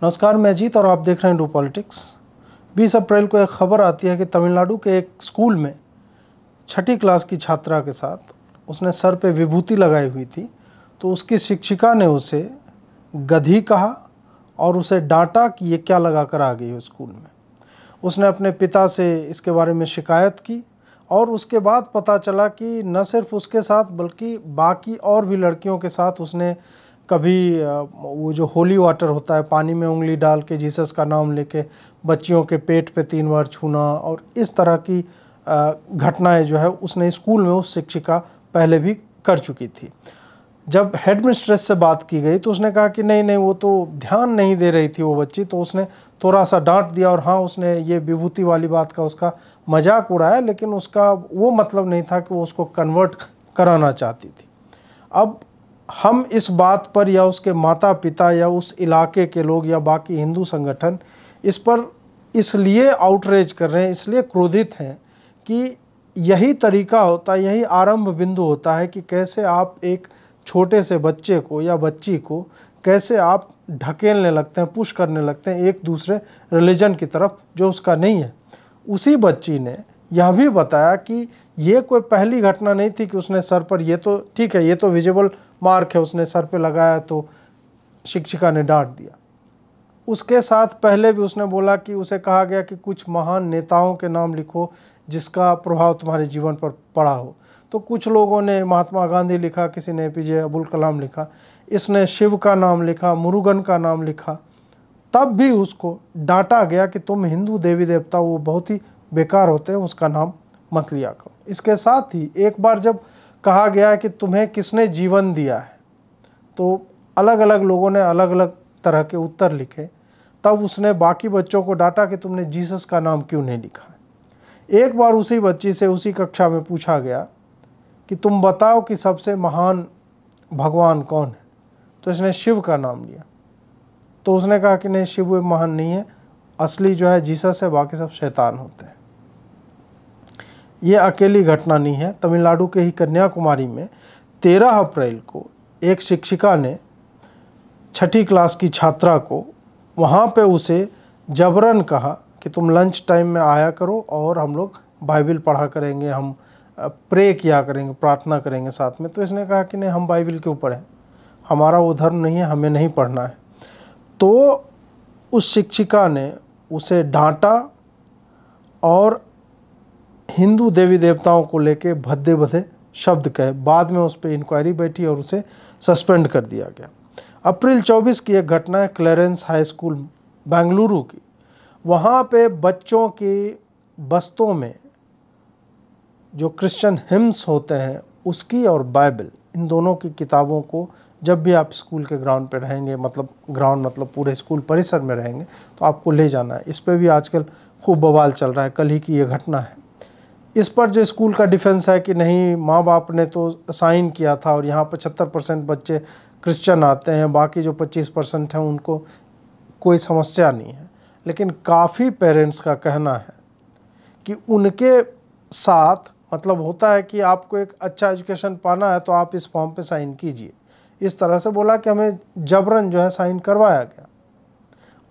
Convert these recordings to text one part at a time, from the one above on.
नमस्कार, मैं अजीत और आप देख रहे हैं डू पॉलिटिक्स। 20 अप्रैल को एक खबर आती है कि तमिलनाडु के एक स्कूल में छठी क्लास की छात्रा के साथ उसने सर पे विभूति लगाई हुई थी, तो उसकी शिक्षिका ने उसे गधी कहा और उसे डांटा कि ये क्या लगा कर आ गई हो स्कूल में। उसने अपने पिता से इसके बारे में शिकायत की और उसके बाद पता चला कि न सिर्फ उसके साथ बल्कि बाकी और भी लड़कियों के साथ उसने कभी वो जो होली वाटर होता है, पानी में उंगली डाल के जीसस का नाम लेके बच्चियों के पेट पे 3 बार छूना और इस तरह की घटनाएं जो है उसने स्कूल में उस शिक्षिका पहले भी कर चुकी थी। जब हेडमिस्ट्रेस से बात की गई तो उसने कहा कि नहीं वो तो ध्यान नहीं दे रही थी वो बच्ची, तो उसने थोड़ा सा डांट दिया और हाँ, उसने ये विभूति वाली बात का उसका मजाक उड़ाया, लेकिन उसका वो मतलब नहीं था कि वो उसको कन्वर्ट कराना चाहती थी। अब हम इस बात पर या उसके माता पिता या उस इलाके के लोग या बाकी हिंदू संगठन इस पर इसलिए आउटरेज कर रहे हैं, इसलिए क्रोधित हैं कि यही तरीका होता है, यही आरंभ बिंदु होता है कि कैसे आप एक छोटे से बच्चे को या बच्ची को कैसे आप ढकेलने लगते हैं, पुश करने लगते हैं एक दूसरे रिलीजन की तरफ जो उसका नहीं है। उसी बच्ची ने यह भी बताया कि ये कोई पहली घटना नहीं थी कि उसने सर पर, ये तो ठीक है, ये तो विजिबल मार्क है, उसने सर पे लगाया तो शिक्षिका ने डांट दिया। उसके साथ पहले भी उसने बोला कि उसे कहा गया कि कुछ महान नेताओं के नाम लिखो जिसका प्रभाव तुम्हारे जीवन पर पड़ा हो, तो कुछ लोगों ने महात्मा गांधी लिखा, किसी ने एपीजे अब्दुल कलाम लिखा, इसने शिव का नाम लिखा, मुरुगन का नाम लिखा। तब भी उसको डांटा गया कि तुम हिंदू देवी देवता वो बहुत ही बेकार होते हैं, उसका नाम मत लिया करो। इसके साथ ही एक बार जब कहा गया है कि तुम्हें किसने जीवन दिया है, तो अलग अलग लोगों ने अलग अलग तरह के उत्तर लिखे। तब उसने बाकी बच्चों को डांटा कि तुमने जीसस का नाम क्यों नहीं लिखा है। एक बार उसी बच्ची से उसी कक्षा में पूछा गया कि तुम बताओ कि सबसे महान भगवान कौन है, तो इसने शिव का नाम लिया। तो उसने कहा कि नहीं, शिव महान नहीं है, असली जो है जीसस है, बाकी सब शैतान होते हैं। ये अकेली घटना नहीं है। तमिलनाडु के ही कन्याकुमारी में 13 अप्रैल को एक शिक्षिका ने छठी क्लास की छात्रा को वहाँ पे उसे जबरन कहा कि तुम लंच टाइम में आया करो और हम लोग बाइबिल पढ़ा करेंगे, हम प्रे किया करेंगे, प्रार्थना करेंगे साथ में। तो इसने कहा कि नहीं, हम बाइबिल क्यों पढ़ें, हमारा वो धर्म नहीं है, हमें नहीं पढ़ना है। तो उस शिक्षिका ने उसे डांटा और हिंदू देवी देवताओं को लेके भद्दे भद्दे शब्द कहे। बाद में उस पर इंक्वायरी बैठी और उसे सस्पेंड कर दिया गया। अप्रैल 24 की एक घटना है क्लेरेंस हाई स्कूल बेंगलुरु की। वहाँ पे बच्चों की बस्तों में जो क्रिश्चियन हिम्स होते हैं उसकी और बाइबल, इन दोनों की किताबों को जब भी आप स्कूल के ग्राउंड पे रहेंगे, मतलब ग्राउंड मतलब पूरे स्कूल परिसर में रहेंगे, तो आपको ले जाना है। इस पर भी आजकल खूब बवाल चल रहा है, कल ही की ये घटना है। इस पर जो स्कूल का डिफेंस है कि नहीं, माँ बाप ने तो साइन किया था और यहाँ 75% बच्चे क्रिश्चियन आते हैं, बाकी जो 25% हैं उनको कोई समस्या नहीं है। लेकिन काफ़ी पेरेंट्स का कहना है कि उनके साथ मतलब होता है कि आपको एक अच्छा एजुकेशन पाना है तो आप इस फॉर्म पे साइन कीजिए। इस तरह से बोला कि हमें जबरन जो है साइन करवाया गया।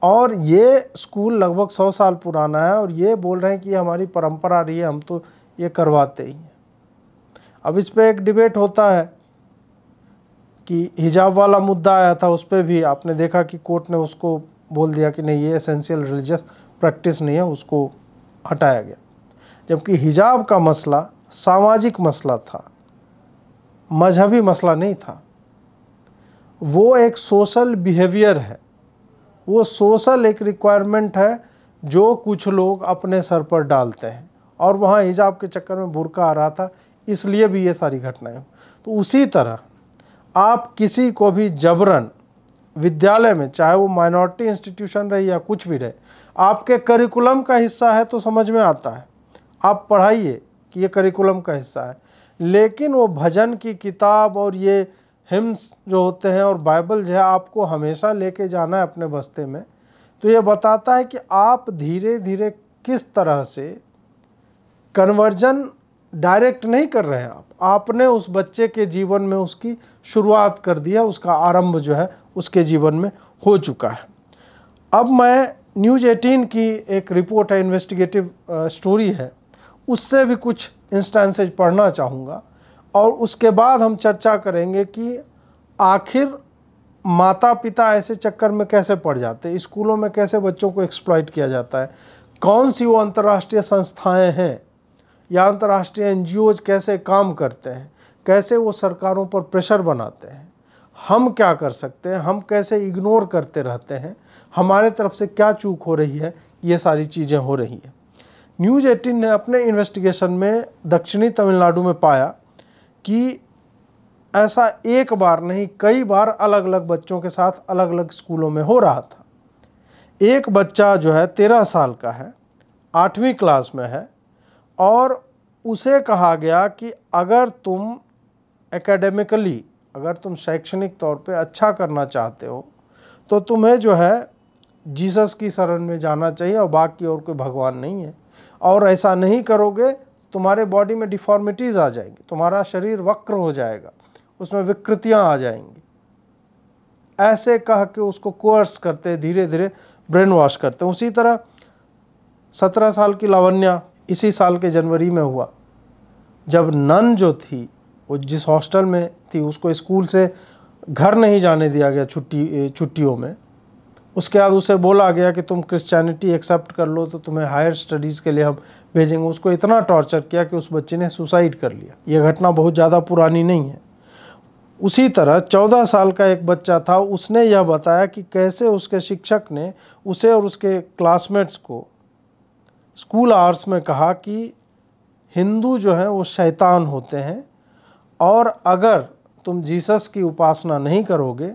और ये स्कूल लगभग 100 साल पुराना है और ये बोल रहे हैं कि ये हमारी परंपरा रही है, हम तो ये करवाते ही हैं। अब इस पे एक डिबेट होता है कि हिजाब वाला मुद्दा आया था, उस पर भी आपने देखा कि कोर्ट ने उसको बोल दिया कि नहीं, ये एसेंशियल रिलीजियस प्रैक्टिस नहीं है, उसको हटाया गया। जबकि हिजाब का मसला सामाजिक मसला था, मजहबी मसला नहीं था। वो एक सोशल बिहेवियर है, वो सोशल एक रिक्वायरमेंट है जो कुछ लोग अपने सर पर डालते हैं। और वहाँ हिजाब के चक्कर में बुर्का आ रहा था, इसलिए भी ये सारी घटनाएं। तो उसी तरह आप किसी को भी जबरन विद्यालय में, चाहे वो माइनॉरिटी इंस्टीट्यूशन रहे या कुछ भी रहे, आपके करिकुलम का हिस्सा है तो समझ में आता है, आप पढ़ाइए कि ये करिकुलम का हिस्सा है। लेकिन वो भजन की किताब और ये हिम्स जो होते हैं और बाइबल जो है आपको हमेशा लेके जाना है अपने बस्ते में, तो ये बताता है कि आप धीरे धीरे किस तरह से कन्वर्जन डायरेक्ट नहीं कर रहे हैं, आपने उस बच्चे के जीवन में उसकी शुरुआत कर दिया, उसका आरंभ जो है उसके जीवन में हो चुका है। अब मैं न्यूज़ 18 की एक रिपोर्ट है, इन्वेस्टिगेटिव स्टोरी है, उससे भी कुछ इंस्टेंसेज पढ़ना चाहूँगा और उसके बाद हम चर्चा करेंगे कि आखिर माता पिता ऐसे चक्कर में कैसे पड़ जाते हैं, स्कूलों में कैसे बच्चों को एक्सप्लॉइट किया जाता है, कौन सी वो अंतर्राष्ट्रीय संस्थाएं हैं या अंतर्राष्ट्रीय एनजीओज कैसे काम करते हैं, कैसे वो सरकारों पर प्रेशर बनाते हैं, हम क्या कर सकते हैं, हम कैसे इग्नोर करते रहते हैं, हमारे तरफ से क्या चूक हो रही है, ये सारी चीज़ें हो रही हैं। न्यूज़ 18 ने अपने इन्वेस्टिगेशन में दक्षिणी तमिलनाडु में पाया कि ऐसा एक बार नहीं कई बार अलग अलग बच्चों के साथ अलग अलग स्कूलों में हो रहा था। एक बच्चा जो है 13 साल का है, 8वीं क्लास में है और उसे कहा गया कि अगर तुम एकेडमिकली, अगर तुम शैक्षणिक तौर पे अच्छा करना चाहते हो तो तुम्हें जो है जीसस की शरण में जाना चाहिए और बाकी और कोई भगवान नहीं है, और ऐसा नहीं करोगे तुम्हारे बॉडी में डिफॉर्मिटीज़ आ जाएंगी, तुम्हारा शरीर वक्र हो जाएगा, उसमें विकृतियां आ जाएंगी। ऐसे कह के उसको कोर्स करते, धीरे धीरे ब्रेन वॉश करते। उसी तरह 17 साल की लावण्या इसी साल के जनवरी में हुआ, जब नन जो थी वो जिस हॉस्टल में थी उसको स्कूल से घर नहीं जाने दिया गया छुट्टियों में। उसके बाद उसे बोला गया कि तुम क्रिश्चियनिटी एक्सेप्ट कर लो तो तुम्हें हायर स्टडीज़ के लिए हम भेजेंगे। उसको इतना टॉर्चर किया कि उस बच्चे ने सुसाइड कर लिया। यह घटना बहुत ज़्यादा पुरानी नहीं है। उसी तरह 14 साल का एक बच्चा था, उसने यह बताया कि कैसे उसके शिक्षक ने उसे और उसके क्लासमेट्स को स्कूल आवर्स में कहा कि हिंदू जो हैं वो शैतान होते हैं और अगर तुम जीसस की उपासना नहीं करोगे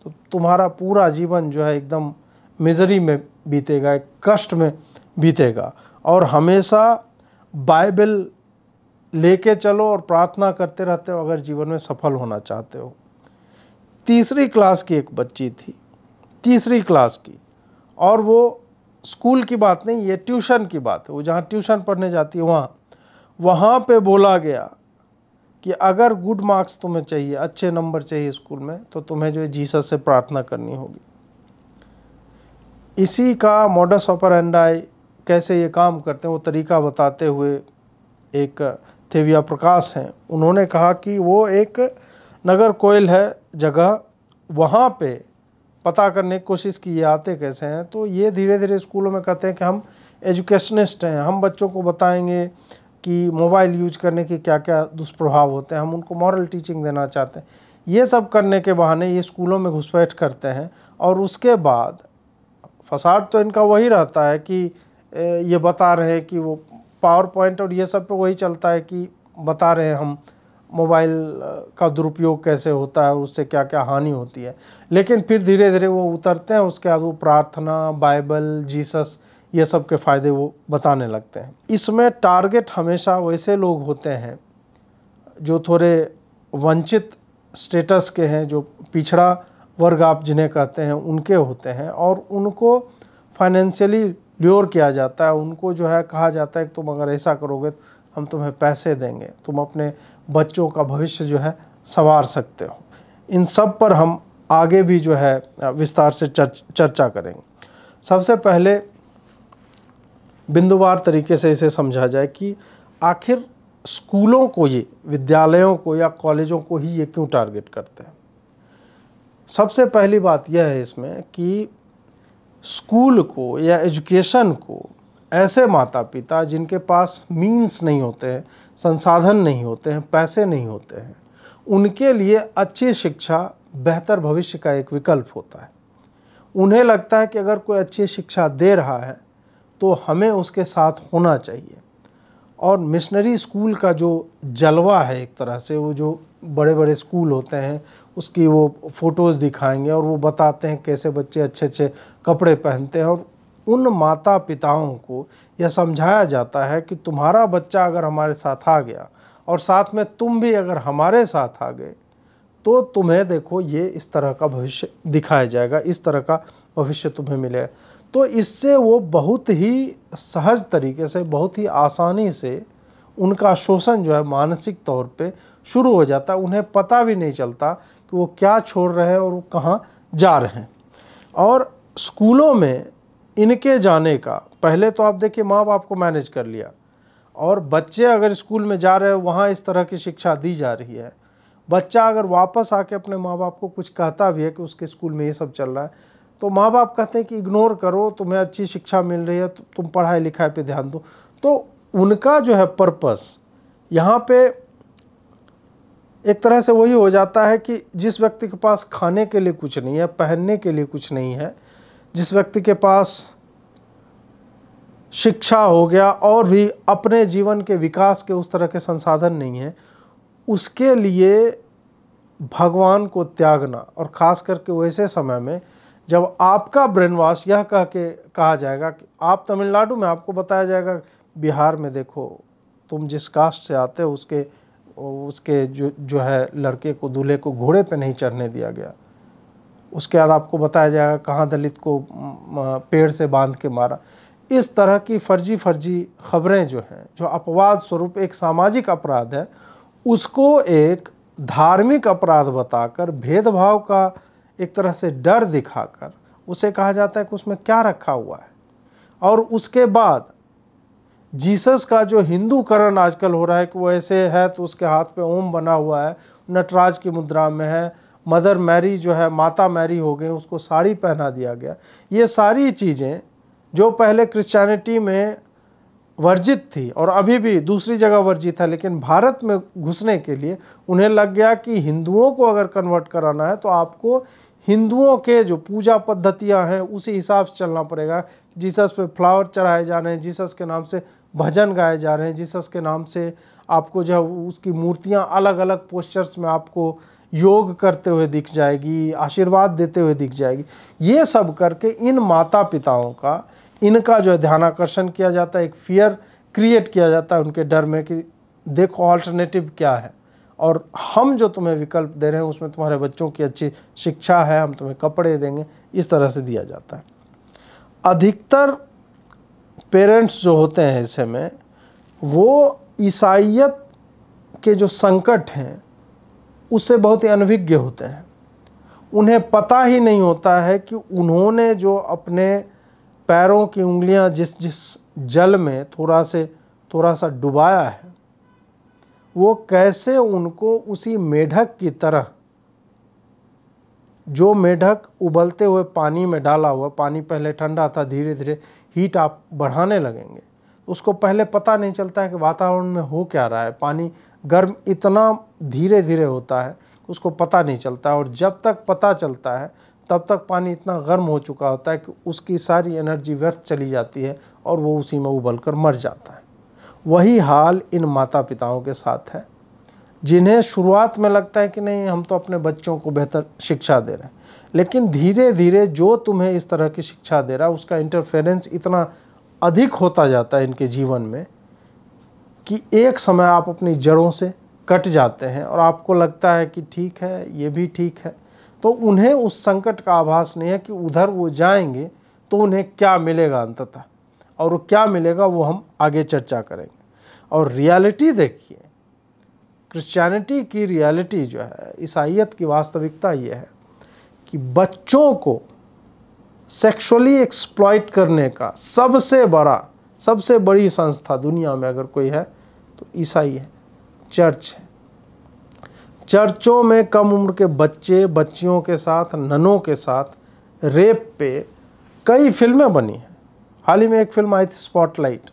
तो तुम्हारा पूरा जीवन जो है एकदम मिजरी में बीतेगा, एक कष्ट में बीतेगा, और हमेशा बाइबल लेके चलो और प्रार्थना करते रहते हो अगर जीवन में सफल होना चाहते हो। 3री क्लास की एक बच्ची थी, 3री क्लास की, और वो स्कूल की बात नहीं, ये ट्यूशन की बात है। वो जहाँ ट्यूशन पढ़ने जाती है वहाँ पे बोला गया कि अगर गुड मार्क्स तुम्हें चाहिए, अच्छे नंबर चाहिए स्कूल में, तो तुम्हें जो है जीसस से प्रार्थना करनी होगी। इसी का मॉडस ऑपरेंडाई, कैसे ये काम करते हैं वो तरीका बताते हुए एक थेविया प्रकाश हैं, उन्होंने कहा कि वो एक नगर कोयल है जगह, वहाँ पे पता करने की कोशिश की ये आते कैसे हैं। तो ये धीरे धीरे स्कूलों में कहते हैं कि हम एजुकेशनिस्ट हैं, हम बच्चों को बताएंगे कि मोबाइल यूज करने के क्या क्या दुष्प्रभाव होते हैं, हम उनको मॉरल टीचिंग देना चाहते हैं। ये सब करने के बहाने ये स्कूलों में घुसपैठ करते हैं और उसके बाद फसाद तो इनका वही रहता है कि ये बता रहे हैं कि वो पावर पॉइंट और ये सब पे वही चलता है कि बता रहे हैं हम मोबाइल का दुरुपयोग कैसे होता है और उससे क्या क्या हानि होती है। लेकिन फिर धीरे धीरे वो उतरते हैं, उसके बाद वो प्रार्थना, बाइबल, जीसस, ये सब के फ़ायदे वो बताने लगते हैं। इसमें टारगेट हमेशा वैसे लोग होते हैं जो थोड़े वंचित स्टेटस के हैं, जो पिछड़ा वर्ग आप जिन्हें कहते हैं उनके होते हैं, और उनको फाइनेंशियली ल्योर किया जाता है। उनको जो है कहा जाता है कि तुम अगर ऐसा करोगे तो हम तुम्हें पैसे देंगे, तुम अपने बच्चों का भविष्य जो है संवार सकते हो। इन सब पर हम आगे भी जो है विस्तार से चर्चा करेंगे। सबसे पहले बिंदुवार तरीके से इसे समझा जाए कि आखिर स्कूलों को, ये विद्यालयों को या कॉलेजों को ही ये क्यों टारगेट करते हैं। सबसे पहली बात यह है इसमें कि स्कूल को या एजुकेशन को ऐसे माता पिता जिनके पास मीन्स नहीं होते हैं, संसाधन नहीं होते हैं, पैसे नहीं होते हैं, उनके लिए अच्छी शिक्षा बेहतर भविष्य का एक विकल्प होता है। उन्हें लगता है कि अगर कोई अच्छी शिक्षा दे रहा है तो हमें उसके साथ होना चाहिए। और मिशनरी स्कूल का जो जलवा है एक तरह से, वो जो बड़े बड़े स्कूल होते हैं उसकी वो फ़ोटोज़ दिखाएंगे और वो बताते हैं कैसे बच्चे अच्छे अच्छे कपड़े पहनते हैं, और उन माता पिताओं को यह समझाया जाता है कि तुम्हारा बच्चा अगर हमारे साथ आ गया और साथ में तुम भी अगर हमारे साथ आ गए तो तुम्हें देखो ये इस तरह का भविष्य दिखाया जाएगा, इस तरह का भविष्य तुम्हें मिलेगा। तो इससे वो बहुत ही सहज तरीके से, बहुत ही आसानी से उनका शोषण जो है मानसिक तौर पे शुरू हो जाता है। उन्हें पता भी नहीं चलता कि वो क्या छोड़ रहे हैं और वो कहाँ जा रहे हैं। और स्कूलों में इनके जाने का, पहले तो आप देखिए माँ बाप को मैनेज कर लिया, और बच्चे अगर स्कूल में जा रहे हैं वहाँ इस तरह की शिक्षा दी जा रही है। बच्चा अगर वापस आके अपने माँ बाप को कुछ कहता भी है कि उसके स्कूल में ये सब चल रहा है, तो माँ बाप कहते हैं कि इग्नोर करो, तुम्हें अच्छी शिक्षा मिल रही है तो तुम पढ़ाई लिखाई पे ध्यान दो। तो उनका जो है पर्पस यहाँ पे एक तरह से वही हो जाता है कि जिस व्यक्ति के पास खाने के लिए कुछ नहीं है, पहनने के लिए कुछ नहीं है, जिस व्यक्ति के पास शिक्षा हो गया और भी अपने जीवन के विकास के उस तरह के संसाधन नहीं है, उसके लिए भगवान को त्यागना, और ख़ास करके वैसे समय में जब आपका ब्रेन वॉश यह कहा जाएगा कि आप तमिलनाडु में, आपको बताया जाएगा बिहार में देखो तुम जिस कास्ट से आते हो उसके जो है लड़के को, दूल्हे को घोड़े पे नहीं चढ़ने दिया गया। उसके बाद आपको बताया जाएगा कहाँ दलित को पेड़ से बांध के मारा। इस तरह की फर्जी खबरें जो हैं, जो अपवाद स्वरूप एक सामाजिक अपराध है, उसको एक धार्मिक अपराध बताकर, भेदभाव का एक तरह से डर दिखाकर उसे कहा जाता है कि उसमें क्या रखा हुआ है। और उसके बाद जीसस का जो हिंदूकरण आजकल हो रहा है कि वो ऐसे है तो उसके हाथ पे ओम बना हुआ है, नटराज की मुद्रा में है, मदर मैरी जो है माता मैरी हो गई, उसको साड़ी पहना दिया गया। ये सारी चीज़ें जो पहले क्रिश्चियनिटी में वर्जित थी और अभी भी दूसरी जगह वर्जित है, लेकिन भारत में घुसने के लिए उन्हें लग गया कि हिंदुओं को अगर कन्वर्ट कराना है तो आपको हिंदुओं के जो पूजा पद्धतियां हैं उसी हिसाब से चलना पड़ेगा। जीसस पे फ्लावर चढ़ाए जा रहे हैं, जीसस के नाम से भजन गाए जा रहे हैं, जीसस के नाम से आपको जो है उसकी मूर्तियां अलग अलग पोस्चर्स में आपको योग करते हुए दिख जाएगी, आशीर्वाद देते हुए दिख जाएगी। ये सब करके इन माता पिताओं का, इनका जो है ध्यानाकर्षण किया जाता है, एक फियर क्रिएट किया जाता है उनके डर में कि देखो ऑल्टरनेटिव क्या है, और हम जो तुम्हें विकल्प दे रहे हैं उसमें तुम्हारे बच्चों की अच्छी शिक्षा है, हम तुम्हें कपड़े देंगे, इस तरह से दिया जाता है। अधिकतर पेरेंट्स जो होते हैं ऐसे में, वो ईसाइयत के जो संकट हैं उससे बहुत ही अनभिज्ञ होते हैं। उन्हें पता ही नहीं होता है कि उन्होंने जो अपने पैरों की उंगलियां जिस जल में थोड़ा सा डुबाया है, वो कैसे उनको उसी मेढक की तरह, जो मेढक उबलते हुए पानी में डाला हुआ, पानी पहले ठंडा था, धीरे धीरे हीट आप बढ़ाने लगेंगे, उसको पहले पता नहीं चलता है कि वातावरण में हो क्या रहा है, पानी गर्म इतना धीरे धीरे होता है उसको पता नहीं चलता, और जब तक पता चलता है तब तक पानी इतना गर्म हो चुका होता है कि उसकी सारी एनर्जी व्यर्थ चली जाती है और वो उसी में उबलकर मर जाता है। वही हाल इन माता पिताओं के साथ है, जिन्हें शुरुआत में लगता है कि नहीं हम तो अपने बच्चों को बेहतर शिक्षा दे रहे हैं, लेकिन धीरे धीरे जो तुम्हें इस तरह की शिक्षा दे रहा है उसका इंटरफेरेंस इतना अधिक होता जाता है इनके जीवन में कि एक समय आप अपनी जड़ों से कट जाते हैं और आपको लगता है कि ठीक है, ये भी ठीक है। तो उन्हें उस संकट का आभास नहीं है कि उधर वो जाएंगे तो उन्हें क्या मिलेगा अंततः, और वो क्या मिलेगा वो हम आगे चर्चा करेंगे। और रियलिटी देखिए, क्रिश्चियनिटी की रियलिटी जो है, ईसाइयत की वास्तविकता ये है कि बच्चों को सेक्सुअली एक्सप्लॉइट करने का सबसे बड़ी संस्था दुनिया में अगर कोई है तो ईसाई है, चर्च है। चर्चों में कम उम्र के बच्चियों के साथ, ननों के साथ रेप पे कई फिल्में बनी हैं। हाल ही में एक फिल्म आई थी स्पॉटलाइट,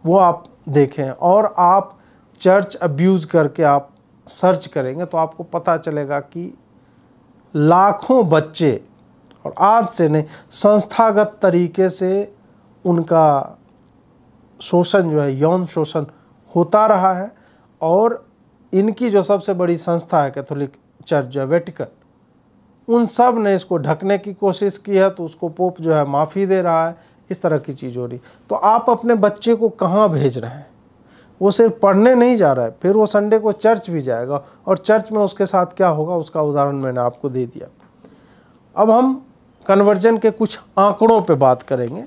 वो आप देखें, और आप चर्च अब्यूज़ करके आप सर्च करेंगे तो आपको पता चलेगा कि लाखों बच्चे, और आज से नहीं, संस्थागत तरीके से उनका शोषण जो है, यौन शोषण होता रहा है। और इनकी जो सबसे बड़ी संस्था है कैथोलिक चर्च जो है, वेटिकन, उन सब ने इसको ढकने की कोशिश की है, तो उसको पोप जो है माफ़ी दे रहा है। इस तरह की चीज़ हो रही। तो आप अपने बच्चे को कहाँ भेज रहे हैं? वो सिर्फ पढ़ने नहीं जा रहा है, फिर वो संडे को चर्च भी जाएगा, और चर्च में उसके साथ क्या होगा उसका उदाहरण मैंने आपको दे दिया। अब हम कन्वर्जन के कुछ आंकड़ों पे बात करेंगे।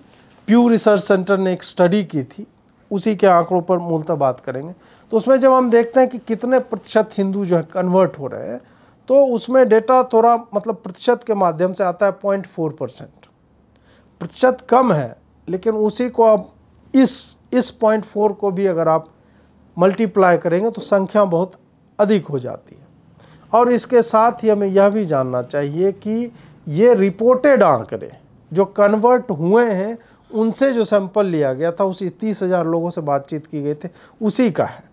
प्यू रिसर्च सेंटर ने एक स्टडी की थी, उसी के आंकड़ों पर मूलतः बात करेंगे। तो उसमें जब हम देखते हैं कि कितने प्रतिशत हिंदू जो है कन्वर्ट हो रहे हैं, तो उसमें डेटा थोड़ा मतलब प्रतिशत के माध्यम से आता है 0.4%। प्रतिशत कम है, लेकिन उसी को आप इस 0.4 को भी अगर आप मल्टीप्लाई करेंगे तो संख्या बहुत अधिक हो जाती है। और इसके साथ ही हमें यह भी जानना चाहिए कि ये रिपोर्टेड आंकड़े जो कन्वर्ट हुए हैं, उनसे जो सैंपल लिया गया था, उसी 30,000 लोगों से बातचीत की गई थी, उसी का है।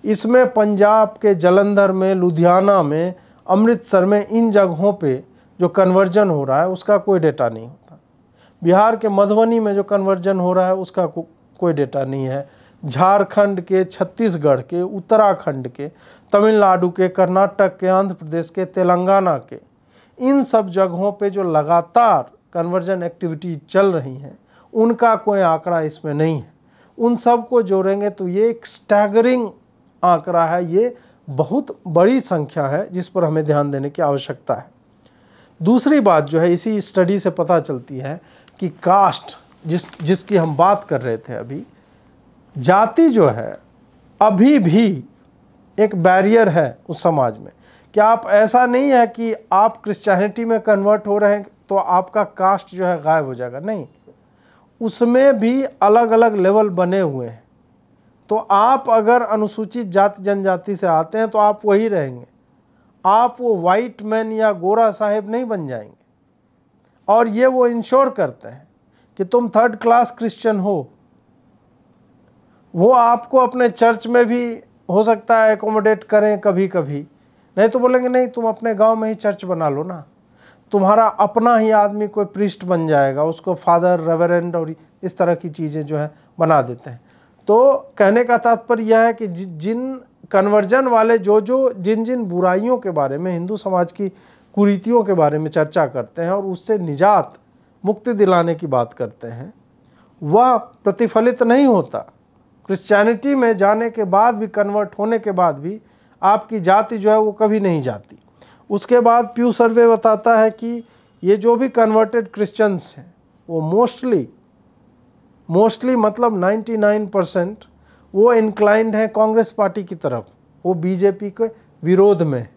इसमें पंजाब के जलंधर में, लुधियाना में, अमृतसर में, इन जगहों पे जो कन्वर्जन हो रहा है उसका कोई डेटा नहीं होता। बिहार के मधुबनी में जो कन्वर्जन हो रहा है उसका कोई डेटा नहीं है। झारखंड के, छत्तीसगढ़ के, उत्तराखंड के, तमिलनाडु के, कर्नाटक के, आंध्र प्रदेश के, तेलंगाना के, इन सब जगहों पे जो लगातार कन्वर्जन एक्टिविटी चल रही हैं, उनका कोई आंकड़ा इसमें नहीं है। उन सब को जोड़ेंगे तो ये एक स्टैगरिंग आंकड़ा है, ये बहुत बड़ी संख्या है जिस पर हमें ध्यान देने की आवश्यकता है। दूसरी बात जो है इसी स्टडी से पता चलती है कि कास्ट जिसकी हम बात कर रहे थे अभी, जाति जो है अभी भी एक बैरियर है उस समाज में। क्या आप, ऐसा नहीं है कि आप क्रिश्चियनिटी में कन्वर्ट हो रहे हैं तो आपका कास्ट जो है गायब हो जाएगा, नहीं, उसमें भी अलग अलग लेवल बने हुए हैं। तो आप अगर अनुसूचित जाति जनजाति से आते हैं तो आप वही रहेंगे, आप वो वाइट मैन या गोरा साहेब नहीं बन जाएंगे। और ये वो इंश्योर करते हैं कि तुम 3rd क्लास क्रिश्चियन हो। वो आपको अपने चर्च में भी हो सकता है एकोमोडेट करें कभी कभी, नहीं तो बोलेंगे नहीं तुम अपने गांव में ही चर्च बना लो ना, तुम्हारा अपना ही आदमी कोई प्रीस्ट बन जाएगा, उसको फादर, रेवरेंड और इस तरह की चीज़ें जो है बना देते हैं। तो कहने का तात्पर्य यह है कि जिन कन्वर्जन वाले जिन जिन बुराइयों के बारे में, हिंदू समाज की कुरीतियों के बारे में चर्चा करते हैं और उससे निजात, मुक्ति दिलाने की बात करते हैं, वह प्रतिफलित नहीं होता। क्रिश्चियनिटी में जाने के बाद भी, कन्वर्ट होने के बाद भी आपकी जाति जो है वो कभी नहीं जाती। उसके बाद प्यू सर्वे बताता है कि ये जो भी कन्वर्टेड क्रिश्चियंस हैं वो मोस्टली मतलब 99% वो इंक्लाइंड है कांग्रेस पार्टी की तरफ, वो बीजेपी के विरोध में।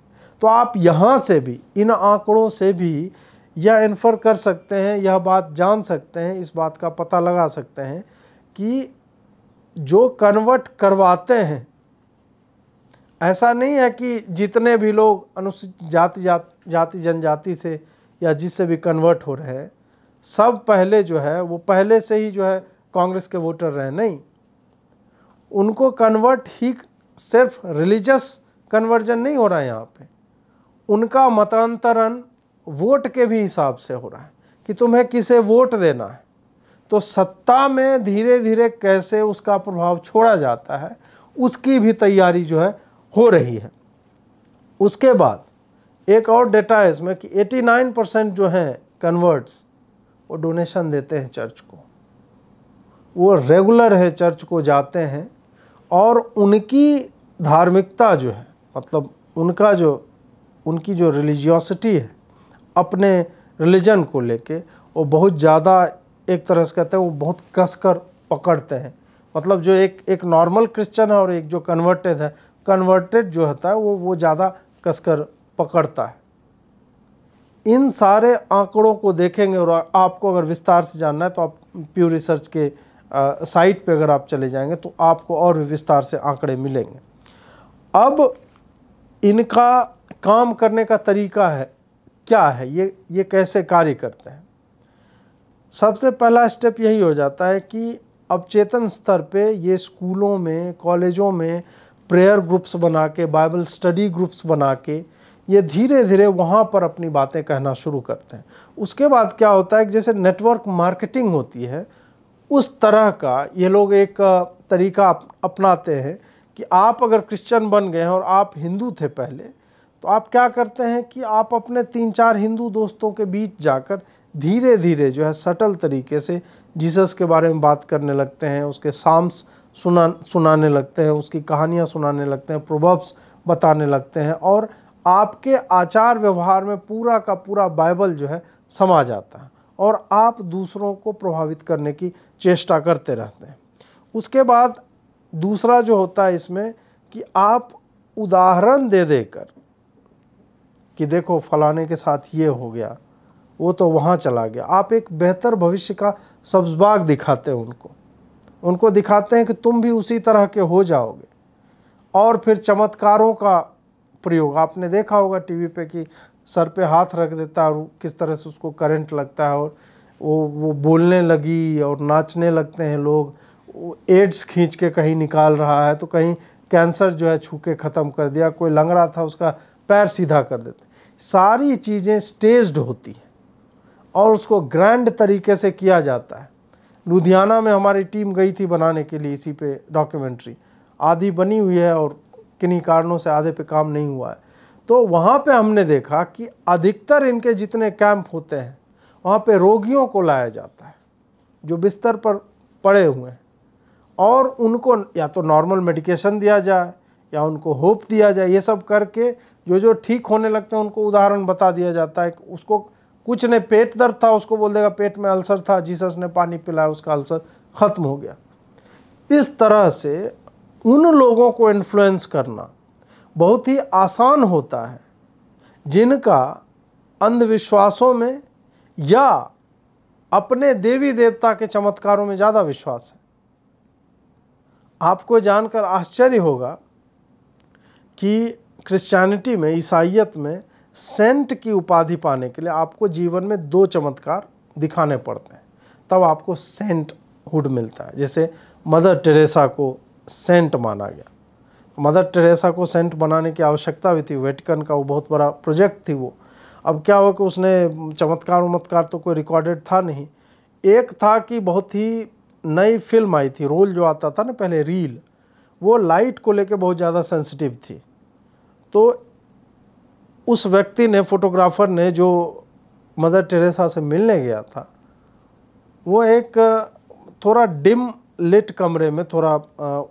तो आप यहाँ से भी, इन आंकड़ों से भी यह इन्फर कर सकते हैं, यह बात जान सकते हैं, इस बात का पता लगा सकते हैं कि जो कन्वर्ट करवाते हैं, ऐसा नहीं है कि जितने भी लोग अनुसूचित जाति जनजाति से या जिससे भी कन्वर्ट हो रहे हैं सब पहले जो है वो पहले से ही जो है कांग्रेस के वोटर रहे, नहीं, उनको कन्वर्ट ही सिर्फ रिलीजियस कन्वर्जन नहीं हो रहा है यहाँ पे, उनका मतांतरण वोट के भी हिसाब से हो रहा है कि तुम्हें किसे वोट देना है। तो सत्ता में धीरे धीरे कैसे उसका प्रभाव छोड़ा जाता है उसकी भी तैयारी जो है हो रही है। उसके बाद एक और डेटा है इसमें कि 89% जो हैं कन्वर्ट्स वो डोनेशन देते हैं चर्च को, वो रेगुलर है, चर्च को जाते हैं और उनकी धार्मिकता जो है, मतलब उनकी जो रिलीजियोसिटी है अपने रिलीजन को लेके, वो बहुत ज़्यादा, एक तरह से कहते हैं वो बहुत कसकर पकड़ते हैं। मतलब जो एक नॉर्मल क्रिश्चियन है और एक जो कन्वर्टेड है, कन्वर्टेड जो होता है वो ज़्यादा कसकर पकड़ता है। इन सारे आंकड़ों को देखेंगे और आपको अगर विस्तार से जानना है तो आप प्यू रिसर्च के साइट पे अगर आप चले जाएंगे तो आपको और भी विस्तार से आंकड़े मिलेंगे। अब इनका काम करने का तरीका है क्या है, ये कैसे कार्य करते हैं। सबसे पहला स्टेप यही हो जाता है कि अवचेतन स्तर पे ये स्कूलों में, कॉलेजों में प्रेयर ग्रुप्स बना के, बाइबल स्टडी ग्रुप्स बना के ये धीरे धीरे वहाँ पर अपनी बातें कहना शुरू करते हैं। उसके बाद क्या होता है कि जैसे नेटवर्क मार्केटिंग होती है उस तरह का ये लोग एक तरीका अपनाते हैं कि आप अगर क्रिश्चियन बन गए हैं और आप हिंदू थे पहले, तो आप क्या करते हैं कि आप अपने 3-4 हिंदू दोस्तों के बीच जाकर धीरे धीरे जो है सटल तरीके से जीसस के बारे में बात करने लगते हैं, उसके साम्स सुनाने लगते हैं, उसकी कहानियाँ सुनाने लगते हैं, प्रोवर्ब्स बताने लगते हैं और आपके आचार व्यवहार में पूरा का पूरा बाइबल जो है समा जाता है और आप दूसरों को प्रभावित करने की चेष्टा करते रहते हैं। उसके बाद दूसरा जो होता है इसमें कि आप उदाहरण दे देकर कि देखो फलाने के साथ ये हो गया, वो तो वहाँ चला गया। आप एक बेहतर भविष्य का सब्ज़बाग दिखाते हैं उनको दिखाते हैं कि तुम भी उसी तरह के हो जाओगे। और फिर चमत्कारों का प्रयोग आपने देखा होगा टीवी पे कि सर पे हाथ रख देता है और किस तरह से उसको करंट लगता है और वो बोलने लगी और नाचने लगते हैं लोग। एड्स खींच के कहीं निकाल रहा है तो कहीं कैंसर जो है छू के ख़त्म कर दिया, कोई लंगड़ा था उसका पैर सीधा कर देते। सारी चीज़ें स्टेज्ड होती हैं और उसको ग्रैंड तरीके से किया जाता है। लुधियाना में हमारी टीम गई थी बनाने के लिए इसी पे डॉक्यूमेंट्री, आधी बनी हुई है और किन्हीं कारणों से आधे पे काम नहीं हुआ है। तो वहाँ पे हमने देखा कि अधिकतर इनके जितने कैंप होते हैं वहाँ पे रोगियों को लाया जाता है जो बिस्तर पर पड़े हुए हैं, और उनको या तो नॉर्मल मेडिकेशन दिया जाए या उनको होप दिया जाए। ये सब करके जो ठीक होने लगते हैं उनको उदाहरण बता दिया जाता है कि उसको कुछ ने पेट दर्द था, उसको बोल देगा पेट में अल्सर था, जीसस ने पानी पिलाया, उसका अल्सर ख़त्म हो गया। इस तरह से उन लोगों को इन्फ्लुएंस करना बहुत ही आसान होता है जिनका अंधविश्वासों में या अपने देवी देवता के चमत्कारों में ज़्यादा विश्वास है। आपको जानकर आश्चर्य होगा कि क्रिश्चियनिटी में, ईसाइयत में सेंट की उपाधि पाने के लिए आपको जीवन में 2 चमत्कार दिखाने पड़ते हैं, तब आपको सेंटहुड मिलता है। जैसे मदर टेरेसा को सेंट माना गया। मदर टेरेसा को सेंट बनाने की आवश्यकता भी थी, वेटिकन का वो बहुत बड़ा प्रोजेक्ट थी वो। अब क्या हुआ कि उसने चमत्कार तो कोई रिकॉर्डेड था नहीं। एक था कि बहुत ही नई फिल्म आई थी, रोल जो आता था ना पहले, रील, वो लाइट को लेके बहुत ज़्यादा सेंसिटिव थी। तो उस व्यक्ति ने, फोटोग्राफर ने, जो मदर टेरेसा से मिलने गया था, वो एक थोड़ा डिम लिट कमरे में, थोड़ा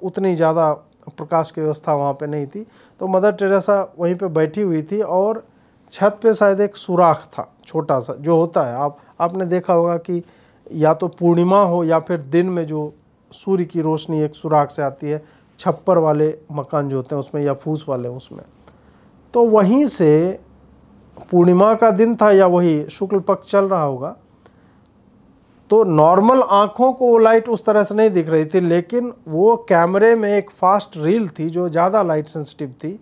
उतनी ज़्यादा प्रकाश की व्यवस्था वहाँ पे नहीं थी, तो मदर टेरेसा वहीं पे बैठी हुई थी और छत पे शायद एक सुराख था छोटा सा, जो होता है, आपने देखा होगा कि या तो पूर्णिमा हो या फिर दिन में जो सूर्य की रोशनी एक सुराख से आती है, छप्पर वाले मकान जो होते हैं उसमें या फूस वाले उसमें। तो वहीं से पूर्णिमा का दिन था या वही शुक्ल पक्ष चल रहा होगा, तो नॉर्मल आँखों को वो लाइट उस तरह से नहीं दिख रही थी, लेकिन वो कैमरे में एक फास्ट रील थी जो ज़्यादा लाइट सेंसिटिव थी।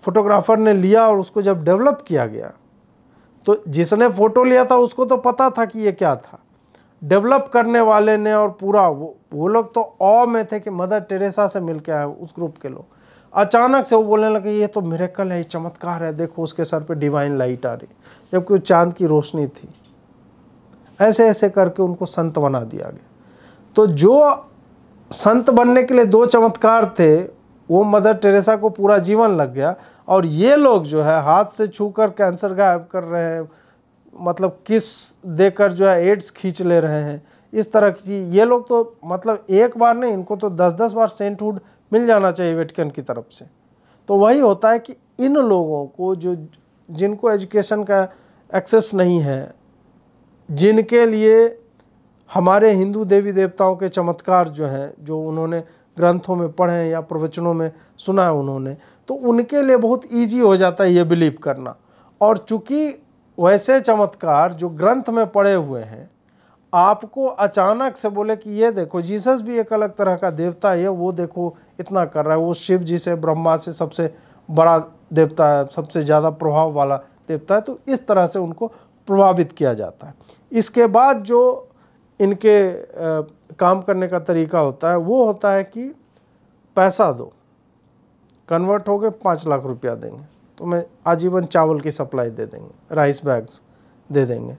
फोटोग्राफर ने लिया और उसको जब डेवलप किया गया तो जिसने फ़ोटो लिया था उसको तो पता था कि ये क्या था, डेवलप करने वाले ने और पूरा वो लोग तो ऑ में थे कि मदर टेरेसा से मिल के आए उस ग्रुप के लोग। अचानक से वो बोलने लगे ये तो मिरेकल है, ये चमत्कार है, देखो उसके सर पे डिवाइन लाइट आ रही, जबकि वो चांद की रोशनी थी। ऐसे ऐसे करके उनको संत बना दिया गया। तो जो संत बनने के लिए 2 चमत्कार थे, वो मदर टेरेसा को पूरा जीवन लग गया, और ये लोग जो है हाथ से छूकर कैंसर गायब कर रहे हैं, मतलब किस देकर जो है एड्स खींच ले रहे हैं, इस तरह की चीज़। ये लोग तो मतलब एक बार नहीं, इनको तो 10-10 बार सेंटहुड मिल जाना चाहिए वेटिकन की तरफ से। तो वही होता है कि इन लोगों को जिनको एजुकेशन का एक्सेस नहीं है, जिनके लिए हमारे हिंदू देवी देवताओं के चमत्कार जो हैं, जो उन्होंने ग्रंथों में पढ़े हैं या प्रवचनों में सुना है उन्होंने, तो उनके लिए बहुत इजी हो जाता है ये बिलीव करना। और चूँकि वैसे चमत्कार जो ग्रंथ में पढ़े हुए हैं, आपको अचानक से बोले कि ये देखो जीसस भी एक अलग तरह का देवता है, वो देखो इतना कर रहा है, वो शिव जी से, ब्रह्मा से सबसे बड़ा देवता है, सबसे ज़्यादा प्रभाव वाला देवता है, तो इस तरह से उनको प्रभावित किया जाता है। इसके बाद जो इनके काम करने का तरीका होता है वो होता है कि पैसा दो, कन्वर्ट हो गए 5 लाख रुपया देंगे, तुम्हें आजीवन चावल की सप्लाई दे देंगे, राइस बैग्स दे देंगे,